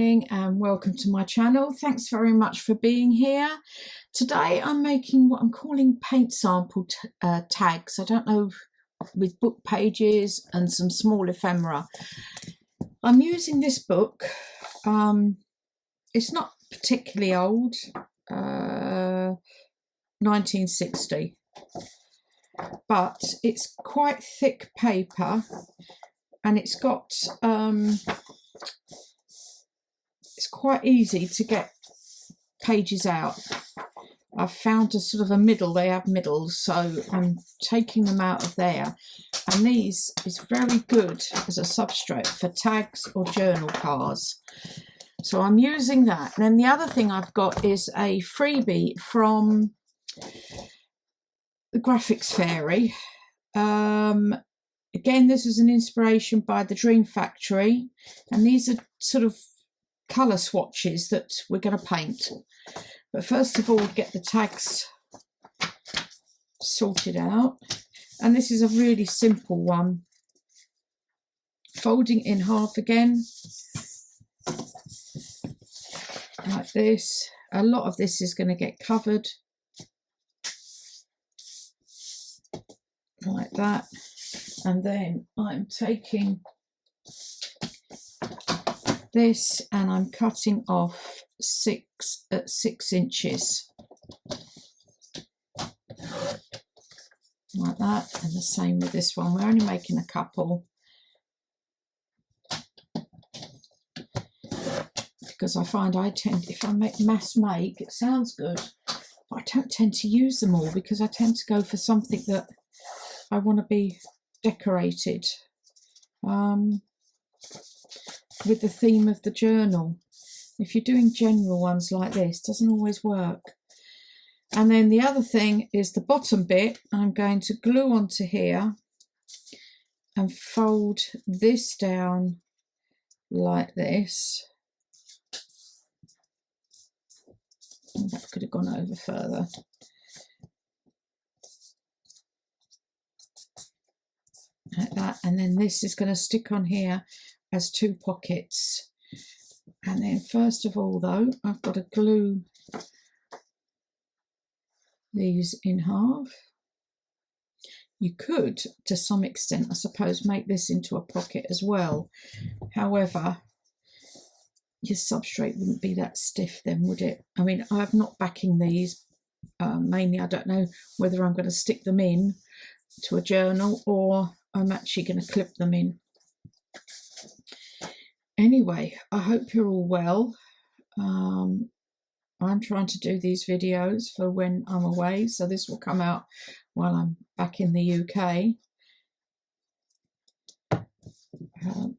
morning and welcome to my channel. Thanks very much for being here. Today I'm making what I'm calling paint sample tags. I don't know, with book pages and some small ephemera. I'm using this book. It's not particularly old, 1960, but it's quite thick paper and it's got it's quite easy to get pages out. I've found a sort of a middle, they have middles, so I'm taking them out of there, and these is very good as a substrate for tags or journal cards, so I'm using that. And then the other thing I've got is a freebie from the Graphics Fairy. Again, this is an inspiration by the Dream Factory, and these are sort of colour swatches that we're going to paint. But first of all, get the tags sorted out. And this is a really simple one. Folding in half again, like this. A lot of this is going to get covered, like that. And then I'm taking this and I'm cutting off 6 at 6 inches, like that. And the same with this one. We're only making a couple because I find I tend, if I mass make, it sounds good, but I don't tend to use them all because I tend to go for something that I want to be decorated with the theme of the journal. If you're doing general ones like this, it doesn't always work. And then the other thing is the bottom bit I'm going to glue onto here and fold this down like this. Oh, that could have gone over further. Like that. And then this is going to stick on here as 2 pockets. And then first of all though, I've got to glue these in half. You could, to some extent, I suppose, make this into a pocket as well. However, your substrate wouldn't be that stiff then, would it? I mean, I'm not backing these. Mainly, I don't know whether I'm going to stick them in to a journal or I'm actually going to clip them in. Anyway, I hope you're all well. I'm trying to do these videos for when I'm away, so this will come out while I'm back in the UK.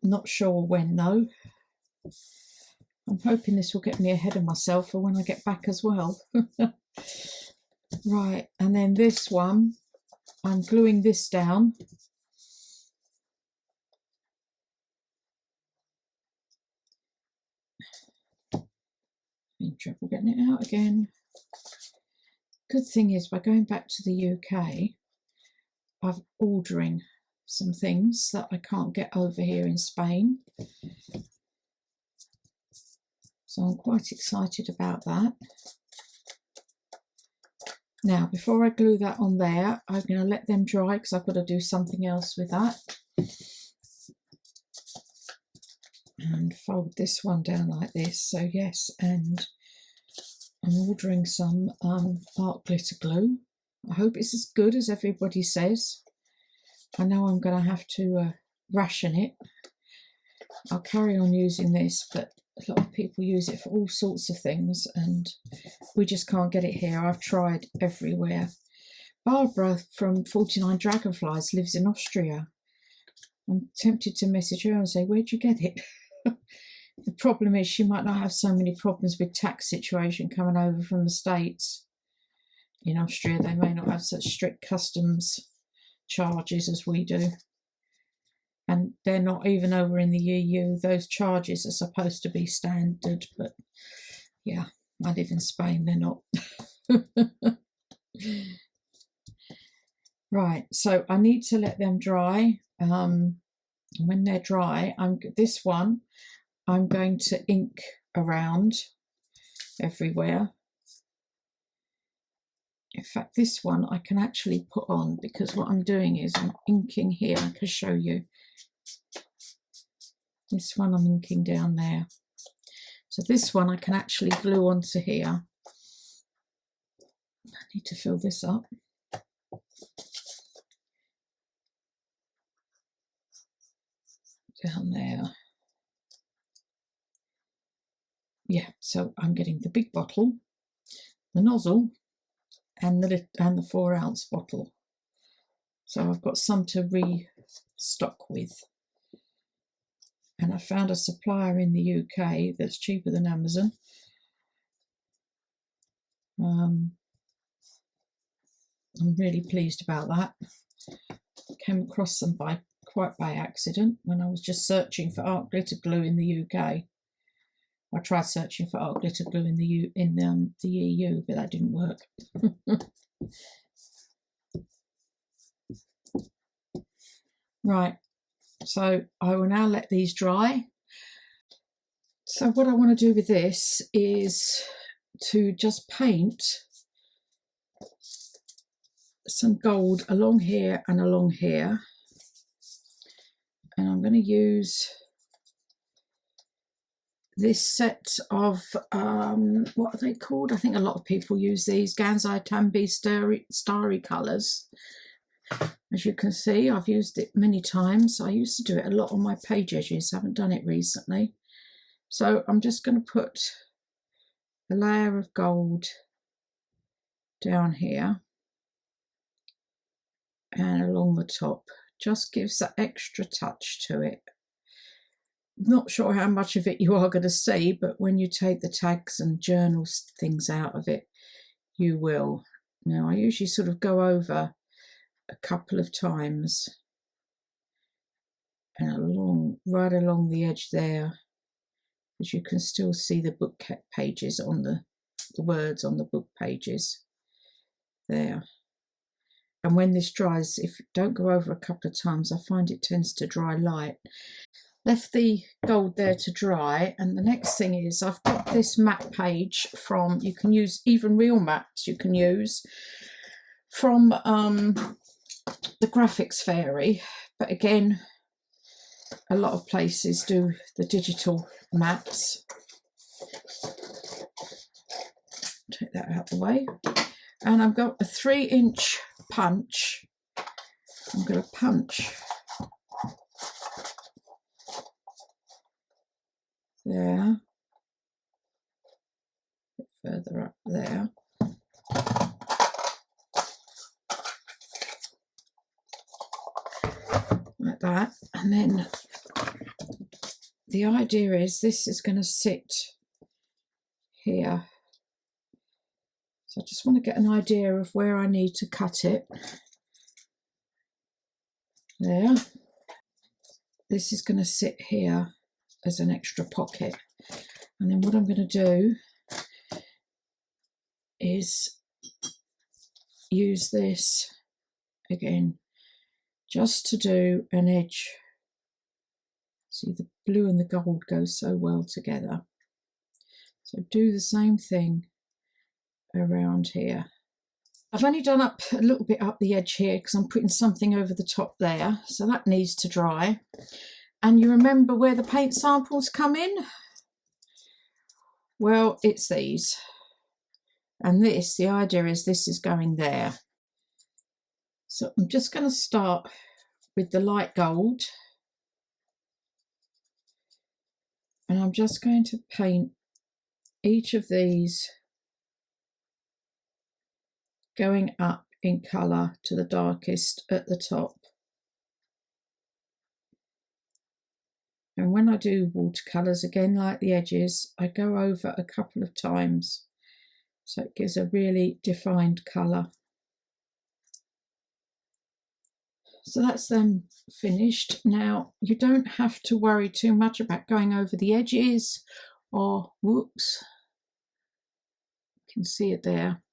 Not sure when though. I'm hoping this will get me ahead of myself for when I get back as well. Right, and then this one, I'm gluing this down. In trouble getting it out again. Good thing is, by going back to the UK, I'm ordering some things that I can't get over here in Spain. So I'm quite excited about that. Now, before I glue that on there, I'm going to let them dry because I've got to do something else with that. And fold this one down like this. So yes, and I'm ordering some art glitter glue. I hope it's as good as everybody says. I know I'm going to have to ration it. I'll carry on using this, but a lot of people use it for all sorts of things and we just can't get it here. I've tried everywhere. Barbara from 49 Dragonflies lives in Austria. I'm tempted to message her and say, where'd you get it? The problem is she might not have so many problems with tax situation coming over from the States. In Austria, they may not have such strict customs charges as we do. And they're not even over in the EU. Those charges are supposed to be standard, but yeah, I live in Spain, they're not. Right, so I need to let them dry. When they're dry, this one I'm going to ink around everywhere. In fact, this one I can actually put on, because what I'm doing is I'm inking here. I can show you. This one I'm inking down there. So this one I can actually glue onto here. I need to fill this up. Down there. Yeah, so I'm getting the big bottle, the nozzle, and the 4 ounce bottle. So I've got some to restock with. And I found a supplier in the UK that's cheaper than Amazon. I'm really pleased about that. Came across them quite by accident when I was just searching for art glitter glue in the UK. I tried searching for art glitter glue in the EU, but that didn't work. Right, so I will now let these dry. So what I want to do with this is to just paint some gold along here and along here. And I'm going to use this set of, what are they called? I think a lot of people use these, Gansai Tambi Starry colours. As you can see, I've used it many times. I used to do it a lot on my page edges. I haven't done it recently. So I'm just going to put a layer of gold down here and along the top. Just gives that extra touch to it. Not sure how much of it you are going to see, but when you take the tags and journal things out of it, you will. Now, I usually sort of go over a couple of times and right along the edge there, as you can still see the book pages on the words on the book pages there. And when this dries, if you don't go over a couple of times, I find it tends to dry light. Left the gold there to dry, and the next thing is I've got this map page from, you can use even real maps, you can use from the Graphics Fairy, but again a lot of places do the digital maps. Take that out of the way, and I've got a 3-inch punch. I'm going to punch there, a bit further up there, like that. And then the idea is this is going to sit here. So I just want to get an idea of where I need to cut it. There. This is going to sit here as an extra pocket. And then what I'm going to do is use this again just to do an edge. See, the blue and the gold go so well together. So do the same thing around here. I've only done up a little bit up the edge here because I'm putting something over the top there, so that needs to dry. And you remember where the paint samples come in? Well, it's these. And this, the idea is this is going there. So I'm just going to start with the light gold. And I'm just going to paint each of these going up in colour to the darkest at the top. And when I do watercolours, again like the edges, I go over a couple of times so it gives a really defined colour. So that's them finished. Now you don't have to worry too much about going over the edges or whoops, you can see it there,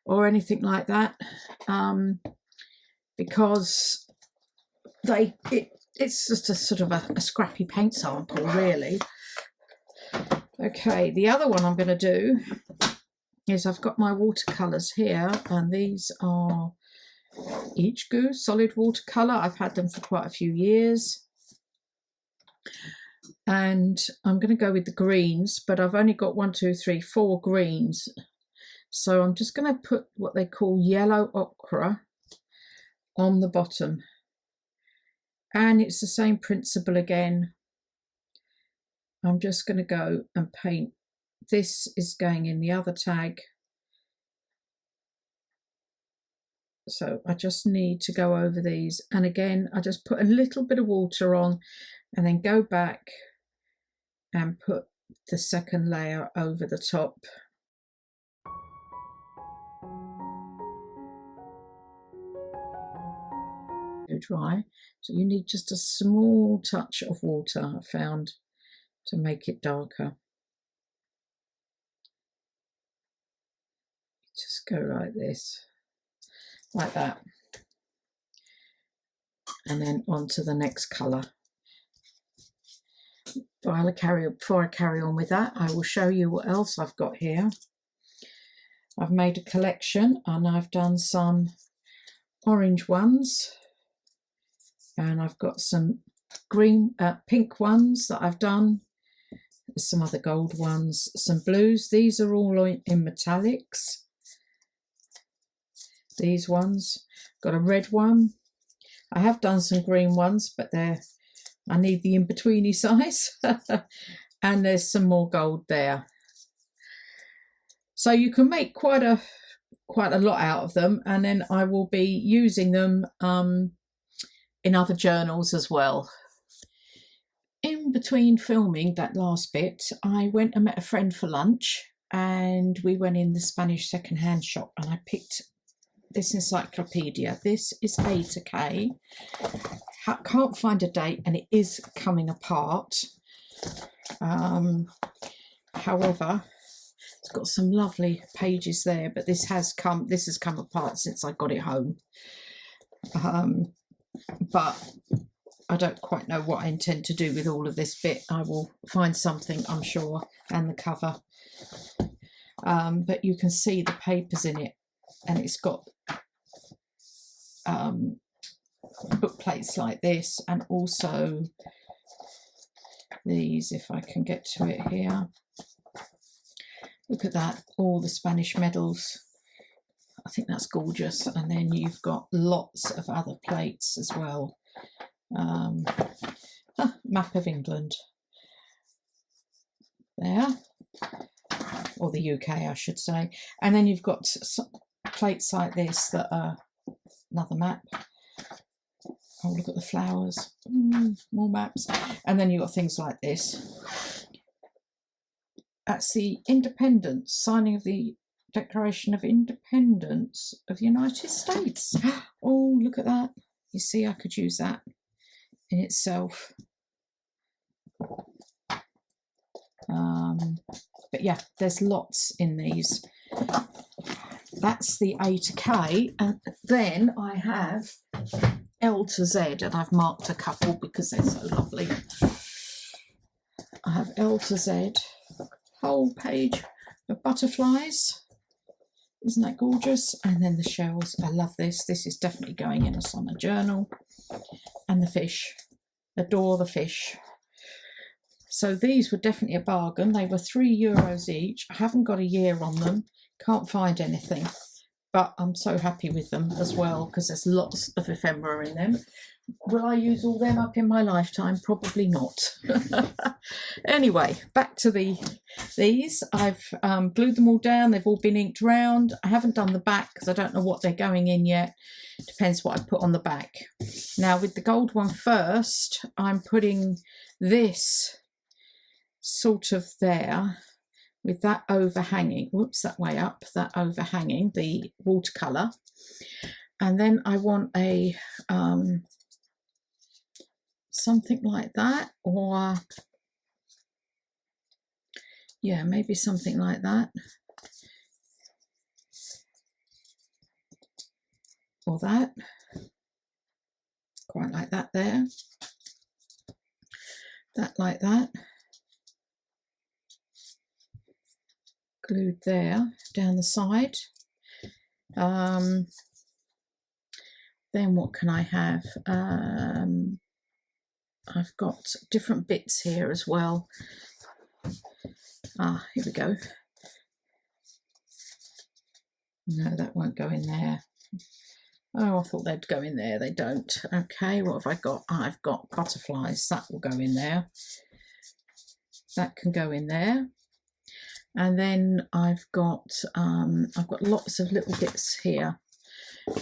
or anything like that, because it's just a sort of a scrappy paint sample really. Okay, the other one I'm going to do is I've got my watercolours here, and these are Each Goose solid watercolour. I've had them for quite a few years. And I'm going to go with the greens, but I've only got 4 greens. So I'm just going to put what they call yellow ochre on the bottom. And it's the same principle again. I'm just going to go and paint. This is going in the other tag. So I just need to go over these. And again, I just put a little bit of water on and then go back and put the second layer over the top. Dry, so you need just a small touch of water, I found, to make it darker. Just go like this, like that, and then on to the next colour. Before I carry on with that, I will show you what else I've got here. I've made a collection, and I've done some orange ones, and I've got some pink ones that I've done. There's some other gold ones, some blues. These are all in metallics. These ones. Got a red one. I have done some green ones, but I need the in-betweeny size. And there's some more gold there. So you can make quite a lot out of them, and then I will be using them in other journals as well. In between filming that last bit, I went and met a friend for lunch, and we went in the Spanish second-hand shop, and I picked this encyclopedia. This is A to K. Can't find a date, and it is coming apart. However, it's got some lovely pages there, but this has come apart since I got it home. But I don't quite know what I intend to do with all of this bit. I will find something, I'm sure, and the cover. But you can see the papers in it, and it's got book plates like this, and also these, if I can get to it here. Look at that, all the Spanish medals. I think that's gorgeous. And then you've got lots of other plates as well. Map of England there, or the UK I should say. And then you've got plates like this that are another map. Oh, look at the flowers. More maps. And then you've got things like this. That's the independence, signing of the Declaration of Independence of the United States. Oh, look at that. You see, I could use that in itself. But yeah, there's lots in these. That's the A to K. And then I have L to Z, and I've marked a couple because they're so lovely. I have L to Z, whole page of butterflies. Isn't that gorgeous? And then the shells. I love this. This is definitely going in a summer journal. And the fish. Adore the fish. So these were definitely a bargain. They were €3 each. I haven't got a year on them. Can't find anything. But I'm so happy with them as well, because there's lots of ephemera in them. Will I use all them up in my lifetime? Probably not. Anyway, back to these. I've glued them all down. They've all been inked round. I haven't done the back because I don't know what they're going in yet. Depends what I put on the back. Now with the gold one first, I'm putting this sort of there with that overhanging. Whoops, that way up. That overhanging the watercolour. And then I want a something like that, or yeah, maybe something like that, or that, quite like that there, that like that, glued there down the side. Then what can I have? I've got different bits here as well. Here we go. No, that won't go in there. Oh, I thought they'd go in there. They don't. Okay, what have I got? I've got butterflies. That will go in there. That can go in there. And then I've got lots of little bits here,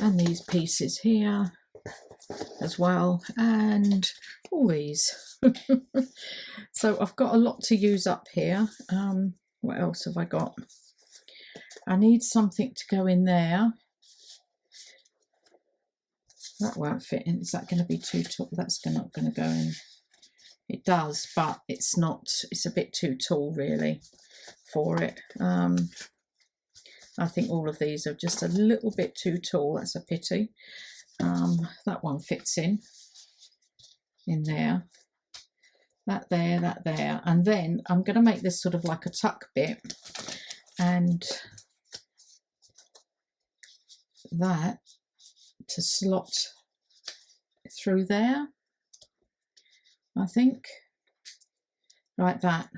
and these pieces here as well, and all these. So I've got a lot to use up here. What else have I got? I need something to go in there. That won't fit in. Is that going to be too tall? That's not going to go in. It does, but it's not. It's a bit too tall, really, for it. I think all of these are just a little bit too tall. That's a pity. That one fits in there. That there. And then I'm going to make this sort of like a tuck bit, and that to slot through there, I think, like that,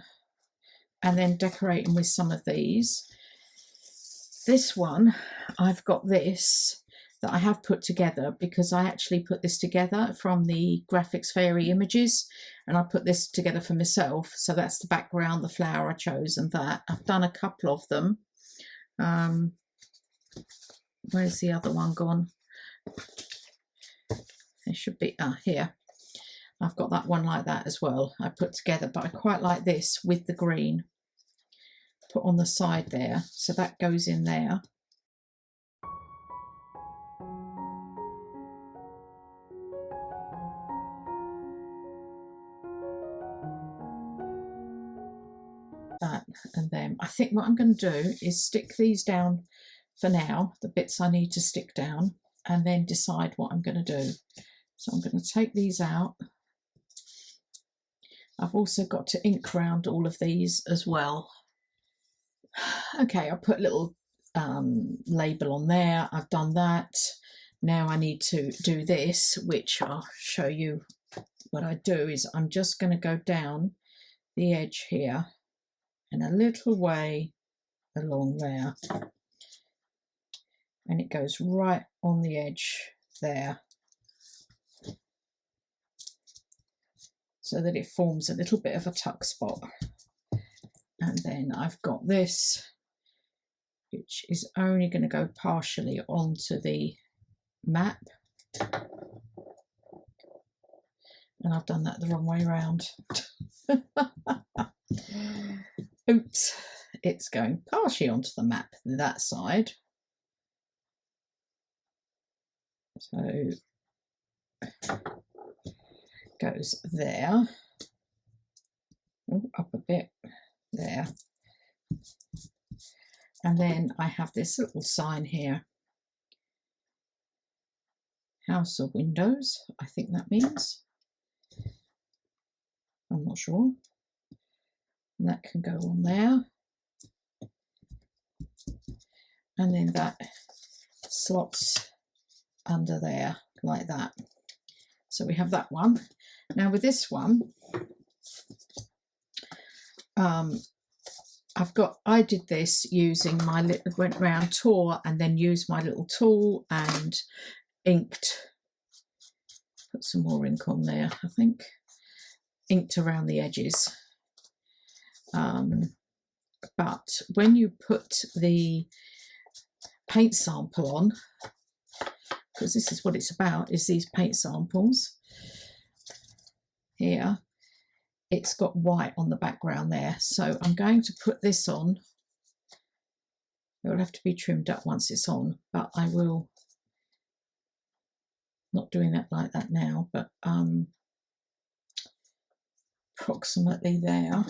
and then decorating with some of these. This one, I've got this that I have put together because I actually put this together from the Graphics Fairy images, and I put this together for myself. So that's the background, the flower I chose, and that. I've done a couple of them. Where's the other one gone? It should be here. I've got that one like that as well. I put together, but I quite like this with the green put on the side there, so that goes in there. That, and then I think what I'm going to do is stick these down for now, the bits I need to stick down, and then decide what I'm going to do. So I'm going to take these out. I've also got to ink around all of these as well. Okay, I'll put a little label on there. I've done that. Now I need to do this, which I'll show you. What I do is I'm just going to go down the edge here and a little way along there, and it goes right on the edge there, so that it forms a little bit of a tuck spot. And then I've got this, which is only going to go partially onto the map, and I've done that the wrong way around. Oops, it's going partially onto the map, that side. So goes there. Ooh, up a bit there. And then I have this little sign here. House of Windows, I think that means. I'm not sure. And that can go on there. And then that slots under there like that. So we have that one. Now with this one, I did this using my little, went round tour and then used my little tool and inked, put some more ink on there, I think, inked around the edges. But when you put the paint sample on, because this is what it's about, is these paint samples here, it's got white on the background there. So I'm going to put this on. It will have to be trimmed up once it's on, but I will, not doing that like that now, but approximately there.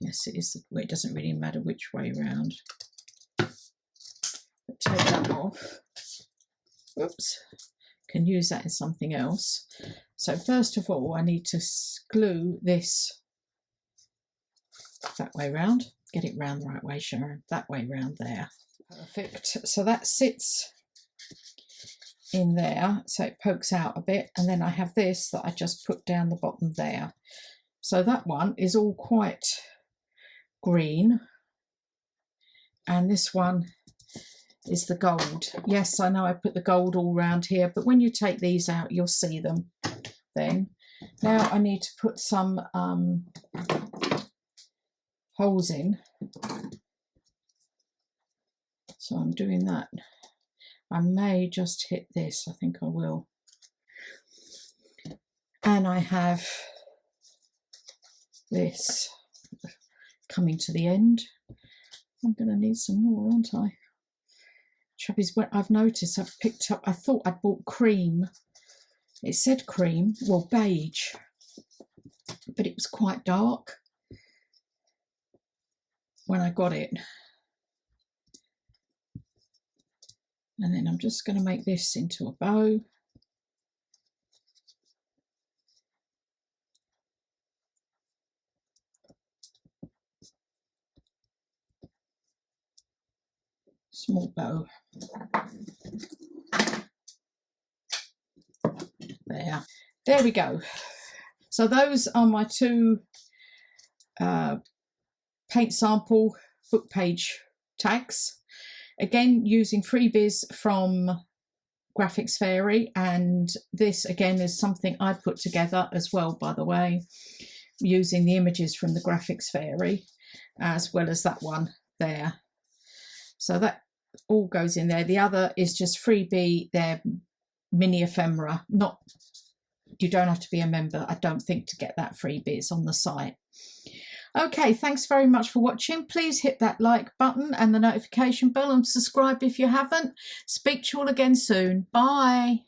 Yes, it is. Well, it doesn't really matter which way round. But take that off. Oops. Can use that in something else. So first of all, I need to glue this that way round. Get it round the right way, Sharon. That way round there. Perfect. So that sits in there, so it pokes out a bit, and then I have this that I just put down the bottom there. So that one is all quite green, and this one is the gold. Yes, I know I put the gold all round here, but when you take these out, you'll see them then. Now I need to put some holes in. So I'm doing that. I may just hit this, I think I will. And I have this coming to the end. I'm going to need some more, aren't I? Trouble is, what I've noticed, I've picked up, I thought I'd bought cream. It said cream, well, beige, but it was quite dark when I got it. And then I'm just going to make this into a bow. Small bow. There we go. So those are my two paint sample book page tags. Again, using freebies from Graphics Fairy, and this again is something I put together as well, by the way, using the images from the Graphics Fairy as well as that one there. So that all goes in there. The other is just freebie, they're mini ephemera. Not, you don't have to be a member, I don't think, to get that freebie. It's on the site. Okay, thanks very much for watching. Please hit that like button and the notification bell and subscribe if you haven't. Speak to you all again soon. Bye.